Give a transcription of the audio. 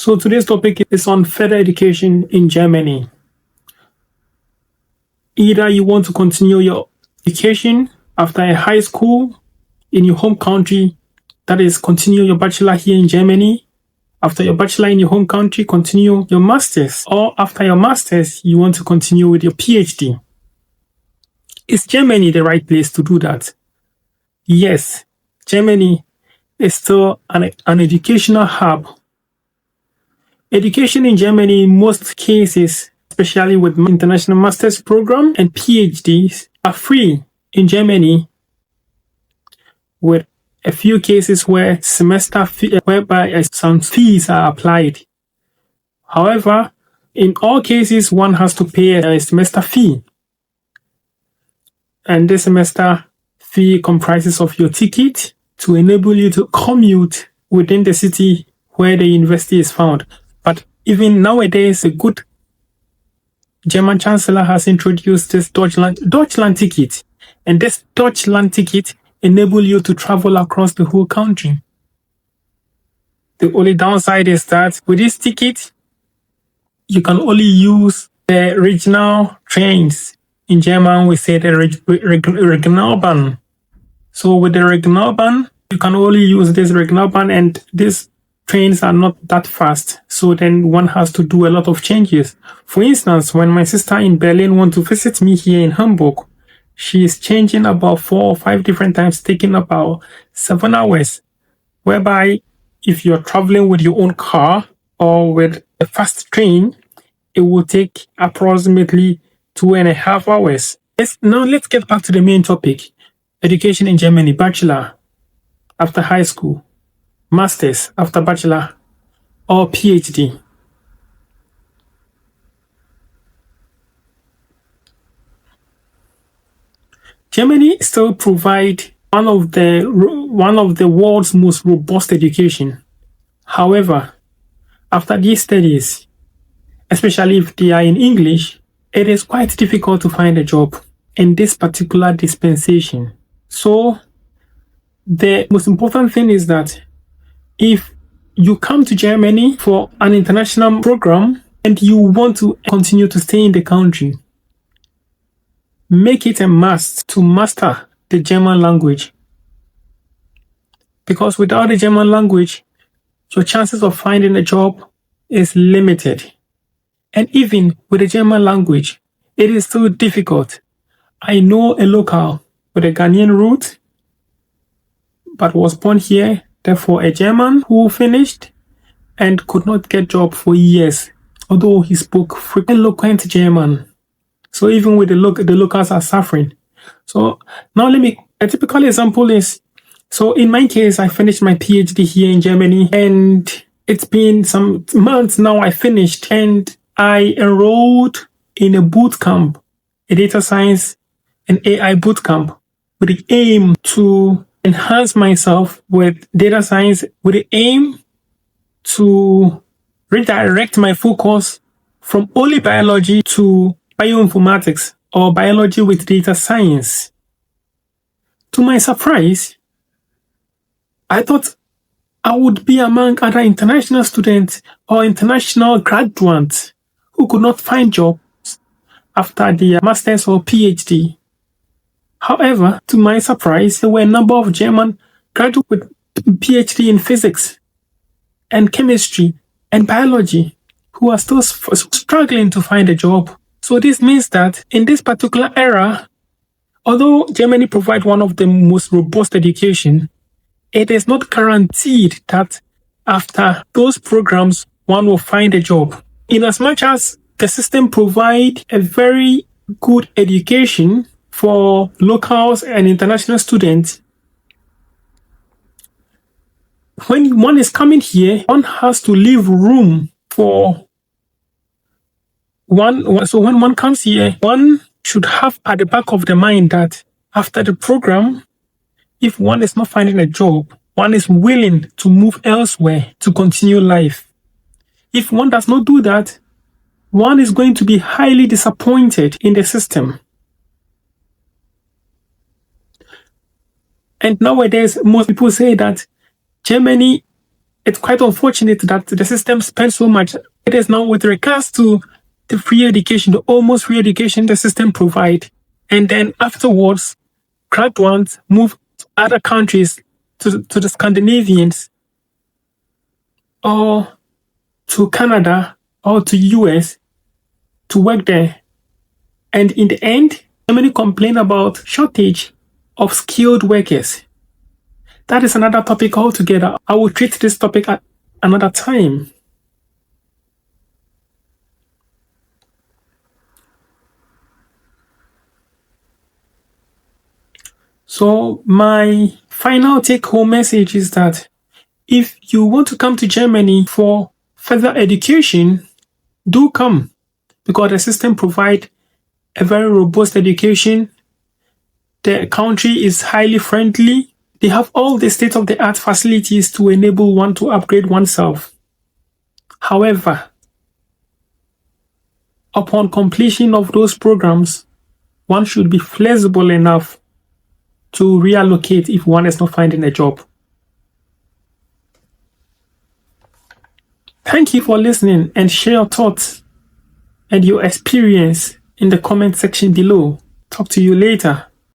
So today's topic is on further education in Germany. Either you want to continue your education after a high school in your home country, that is, continue your bachelor here in Germany. After your bachelor in your home country, continue your master's. Or after your master's, you want to continue with your PhD. Is Germany the right place to do that? Yes, Germany is still an educational hub. Education in Germany, in most cases, especially with international master's program and PhDs, are free in Germany, with a few cases where whereby some fees are applied. However, in all cases, one has to pay a semester fee, and this semester fee comprises of your ticket to enable you to commute within the city where the university is found. But even nowadays, a good German chancellor has introduced this Deutschland ticket, and this Deutschland ticket enables you to travel across the whole country. The only downside is that with this ticket, you can only use the regional trains. In German, we say the Regionalbahn. So with the Regionalbahn, you can only use this Regionalbahn, and these trains are not that fast. So then one has to do a lot of changes. For instance, when my sister in Berlin wants to visit me here in Hamburg, she is changing about 4 or 5 different times, taking about 7 hours. Whereby if you're traveling with your own car or with a fast train, it will take approximately 2.5 hours. Now let's get back to the main topic. Education in Germany, bachelor after high school, master's after bachelor, or PhD. Germany still provides one of the world's most robust education. However, after these studies, especially if they are in English, it is quite difficult to find a job in this particular dispensation. So the most important thing is that if you come to Germany for an international program and you want to continue to stay in the country, make it a must to master the German language. Because without the German language, your chances of finding a job is limited. And even with the German language, it is still difficult. I know a local with a Ghanaian root, but was born here, therefore a German who finished and could not get job for years, although he spoke eloquent German. So even with the locals are suffering. So now a typical example is, so in my case, I finished my PhD here in Germany, and it's been some months now I finished, and I enrolled in a boot camp, a data science and AI boot camp, with the aim to enhance myself with data science, with the aim to redirect my focus from only biology to bioinformatics or biology with data science. To my surprise, I thought I would be among other international students or international graduates who could not find jobs after their master's or PhD. However, to my surprise, there were a number of German graduates with PhD in physics and chemistry and biology who are still struggling to find a job. So this means that in this particular era, although Germany provides one of the most robust education, it is not guaranteed that after those programs, one will find a job. In as much as the system provides a very good education for locals and international students, when one is coming here, one has to leave room for one. So when one comes here, one should have at the back of the mind that after the program, if one is not finding a job, one is willing to move elsewhere to continue life. If one does not do that, one is going to be highly disappointed in the system. And nowadays, most people say that Germany it's quite unfortunate that the system spends so much. It is now with regards to the free education, the almost free education the system provide. And then afterwards, graduates move to other countries, to the Scandinavians, or to Canada, or to US to work there. And in the end, Germany complain about shortage of skilled workers. That is another topic altogether. I will treat this topic at another time. So my final take-home message is that if you want to come to Germany for further education, do come, because the system provides a very robust education. The country is highly friendly. They have all the state-of-the-art facilities to enable one to upgrade oneself. However, upon completion of those programs, one should be flexible enough to reallocate if one is not finding a job. Thank you for listening, and share your thoughts and your experience in the comment section below. Talk to you later.